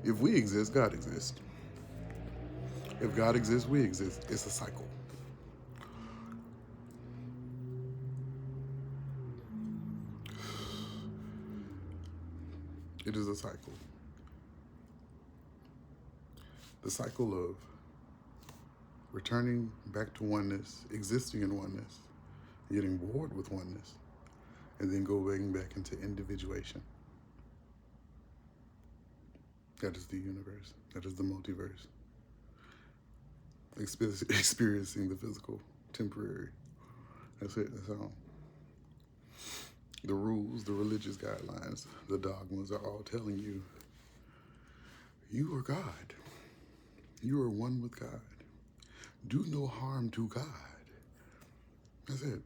If we exist, God exists. If God exists, we exist. It's a cycle. It is a cycle. The cycle of returning back to oneness, existing in oneness, getting bored with oneness, and then going back into individuation. That is the universe. That is the multiverse. Experiencing the physical, temporary. That's it. That's all. The rules, the religious guidelines, the dogmas are all telling you, you are God. You are one with God. Do no harm to God. That's it.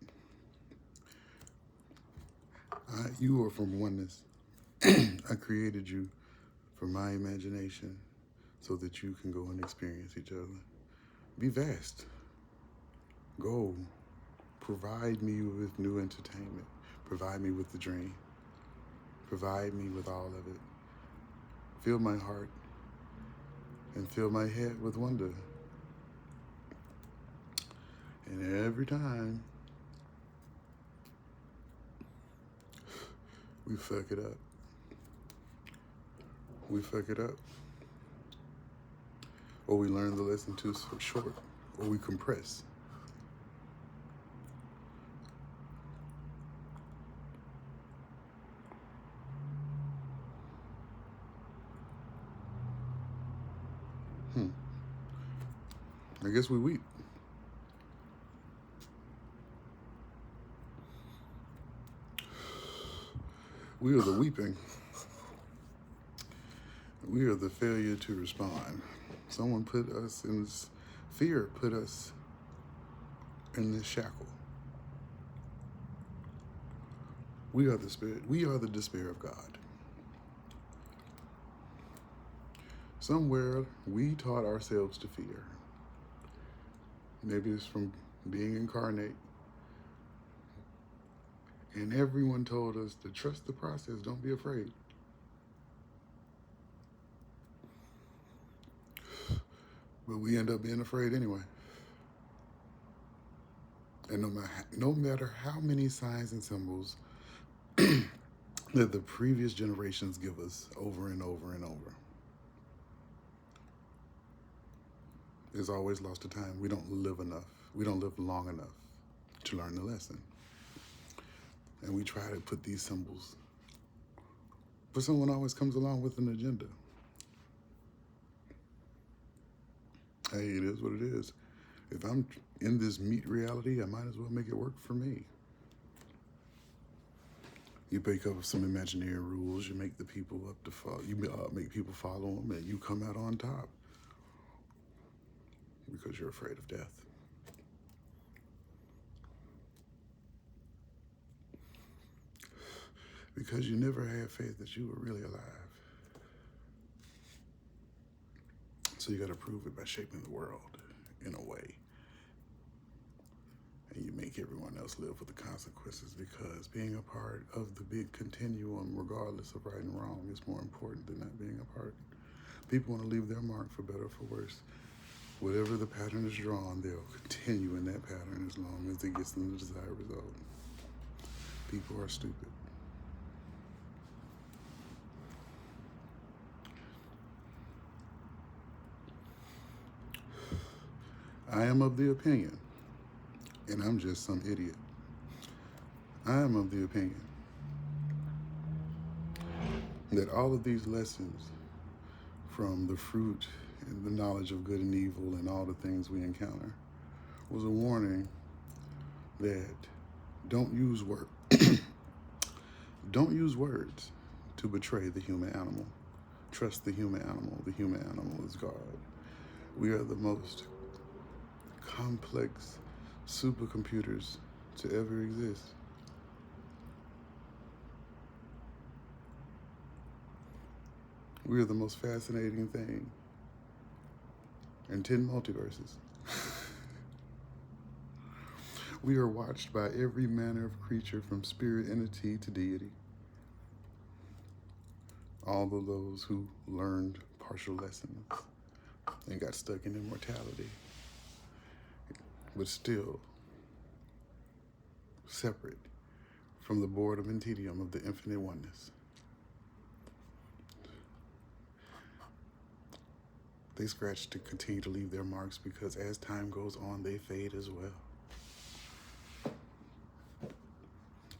You are from oneness. I created you for my imagination so that you can go and experience each other. Be vast. Go. Provide me with new entertainment. Provide me with the dream. Provide me with all of it. Fill my heart and fill my head with wonder. And every time we fuck it up. We fuck it up. Or we learn the lesson too short. Or we compress. I guess we weep. We are the weeping. We are the failure to respond. Someone put us in this fear, put us in this shackle. We are the spirit. We are the despair of God. Somewhere we taught ourselves to fear. Maybe it's from being incarnate. And everyone told us to trust the process, don't be afraid. But we end up being afraid anyway. And no matter how many signs and symbols that the previous generations give us over and over and over, there's always lost to time. We don't live enough. We don't live long enough to learn the lesson. And we try to put these symbols, but someone always comes along with an agenda. Hey, it is what it is. If I'm in this meat reality, I might as well make it work for me. You pick up some imaginary rules, you make the people up to follow, you make people follow them, and you come out on top because you're afraid of death. Because you never had faith that you were really alive. So you got to prove it by shaping the world in a way. And you make everyone else live with the consequences, because being a part of the big continuum, regardless of right and wrong, is more important than not being a part. People want to leave their mark for better or for worse. Whatever the pattern is drawn, they'll continue in that pattern as long as it gets them the desired result. People are stupid. I am of the opinion, and I'm just some idiot, I am of the opinion that all of these lessons, from the fruit and the knowledge of good and evil and all the things we encounter, was a warning that don't use don't use words to betray the human animal. Trust the human animal. The human animal is God. We are the most complex supercomputers to ever exist. We are the most fascinating thing in 10 multiverses. We are watched by every manner of creature, from spirit entity to deity. All of those who learned partial lessons and got stuck in immortality, but still separate from the boredom and tedium of the infinite oneness. They scratch to continue to leave their marks because as time goes on, they fade as well.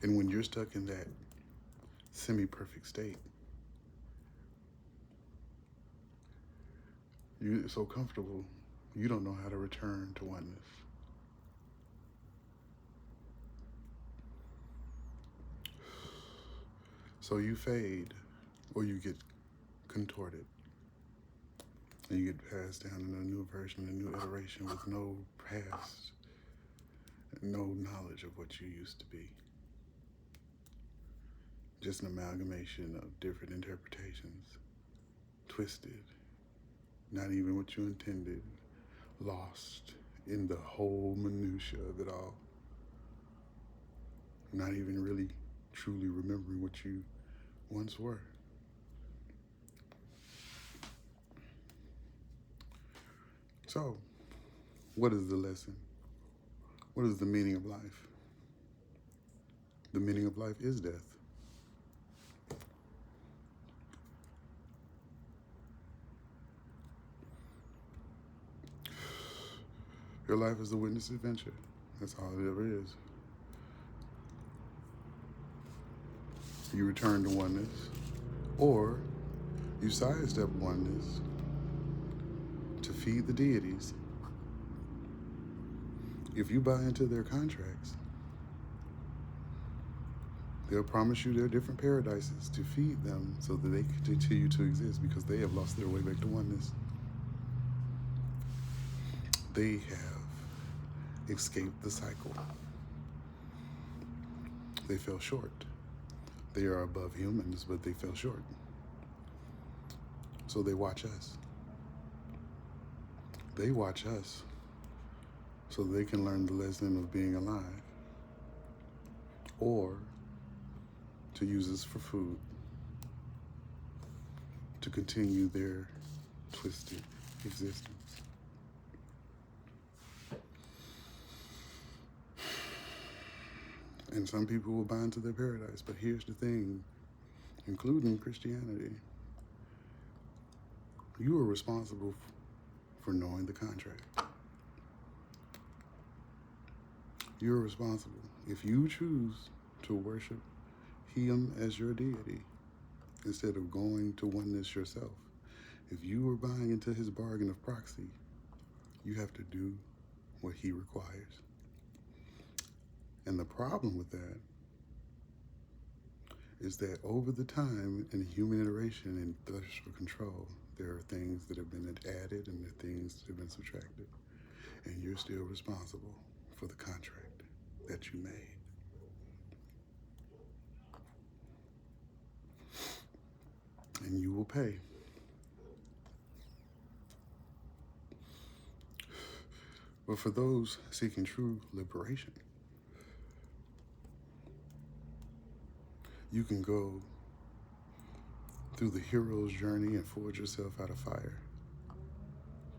And when you're stuck in that semi-perfect state, you're so comfortable, you don't know how to return to oneness. So you fade, or you get contorted, and you get passed down in a new version, a new iteration with no past, no knowledge of what you used to be. Just an amalgamation of different interpretations, twisted, not even what you intended, lost in the whole minutia of it all, not even really truly remembering what you once were. So, what is the lesson? What is the meaning of life? The meaning of life is death. Your life is a witness adventure. That's all it ever is. You return to oneness, or you sidestep oneness to feed the deities. If you buy into their contracts, they'll promise you their different paradises to feed them so that they can continue to exist because they have lost their way back to oneness. They have escaped the cycle. They fell short. They are above humans, but they fell short. So they watch us. They watch us so they can learn the lesson of being alive, or to use us for food, to continue their twisted existence. And some people will buy into their paradise, but here's the thing, including Christianity, you are responsible for knowing the contract. You're responsible. If you choose to worship him as your deity instead of going to oneness yourself, if you are buying into his bargain of proxy, you have to do what he requires. And the problem with that is that over the time in human iteration and thirst for control, there are things that have been added and there are things that have been subtracted. And you're still responsible for the contract that you made. And you will pay. But for those seeking true liberation, you can go through the hero's journey and forge yourself out of fire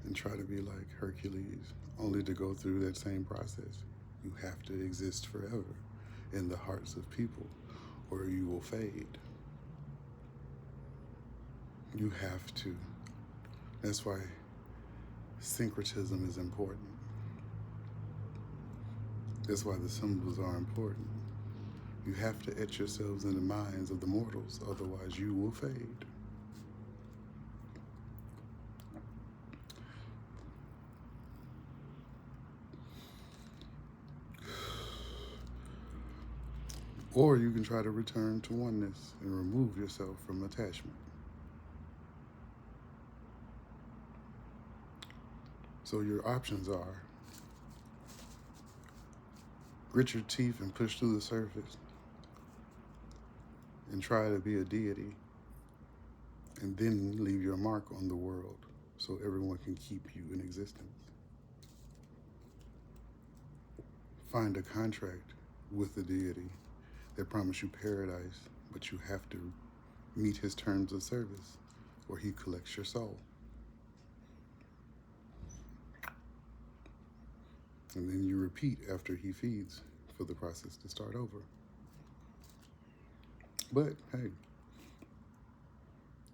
and try to be like Hercules, only to go through that same process. You have to exist forever in the hearts of people, or you will fade. You have to. That's why syncretism is important. That's why the symbols are important. You have to etch yourselves in the minds of the mortals, otherwise you will fade. Or you can try to return to oneness and remove yourself from attachment. So your options are grit your teeth and push through the surface and try to be a deity, and then leave your mark on the world so everyone can keep you in existence. Find a contract with the deity that promise you paradise, but you have to meet his terms of service or he collects your soul. And then you repeat after he feeds for the process to start over. But hey,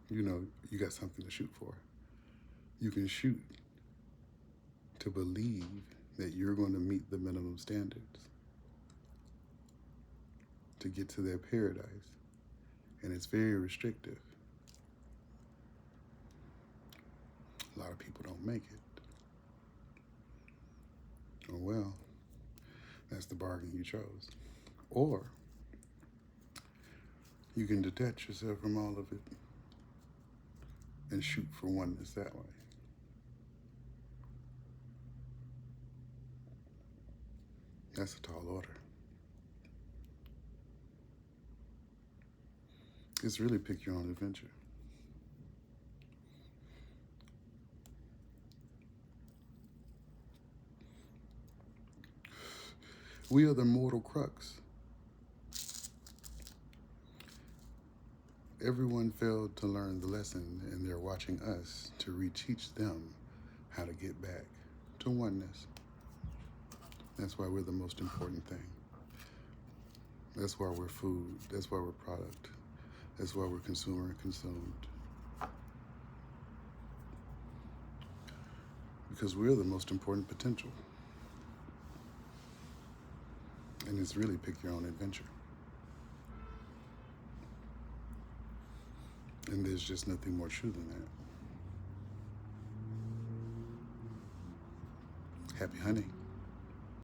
you know, you got something to shoot for. You can shoot to believe that you're going to meet the minimum standards to get to that paradise. And it's very restrictive. A lot of people don't make it. Oh well, that's the bargain you chose. Or you can detach yourself from all of it and shoot for oneness that way. That's a tall order. It's really pick your own adventure. We are the mortal crux. Everyone failed to learn the lesson, and they're watching us to reteach them how to get back to oneness. That's why we're the most important thing. That's why we're food. That's why we're product. That's why we're consumer and consumed. Because we're the most important potential. And it's really pick your own adventure. And there's just nothing more true than that. Happy hunting.